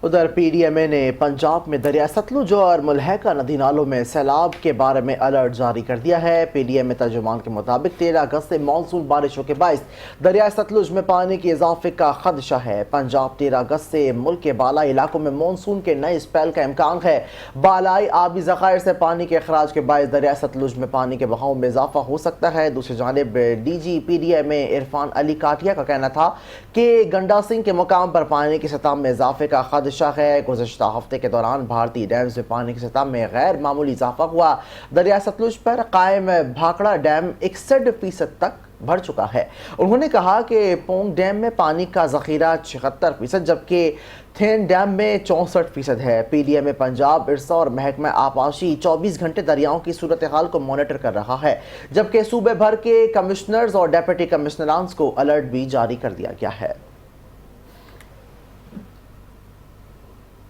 ادھر پی D M اے نے پنجاب میں دریائے ستلج اور ملحقہ ندی نالوں میں سیلاب کے بارے میں الرٹ جاری کر دیا ہے۔ پی ڈی ایم اے ترجمان کے مطابق 13 اگست سے مانسون بارشوں کے باعث دریائے ستلج میں پانی کے اضافے کا خدشہ ہے۔ پنجاب 13 اگست سے ملک کے بالائی علاقوں میں مانسون کے نئے اسپیل کا امکان ہے۔ بالائی آبی ذخائر سے پانی کے اخراج کے باعث دریائے ستلج میں پانی کے بہاؤ میں اضافہ ہو سکتا ہے۔ دوسری جانب D G P D M A Irfan Ali Kathia کا کہنا تھا کہ گنڈا سنگھ کے مقام پر پانی کی سطح میں اضافے کا خدشہ ہے۔ گزشتہ ہفتے کے دوران بھارتی ڈیمز میں پانی کی سطح میں غیر معمولی اضافہ ہوا۔ دریائے ستلج پر قائم بھاکڑا ڈیم 61% تک بڑھ چکا ہے۔ انہوں نے کہا کہ پونگ ڈیم میں پانی کا ذخیرہ 76%، جبکہ تھین ڈیم میں 64% ہے۔ پی ڈی ایم اے پنجاب، ارسا اور محکمہ آبپاشی 24 گھنٹے دریاؤں کی صورتحال کو مانیٹر کر رہا ہے، جبکہ صوبے بھر کے کمشنرز اور ڈپٹی کمشنرانز کو الرٹ بھی جاری کر دیا گیا ہے۔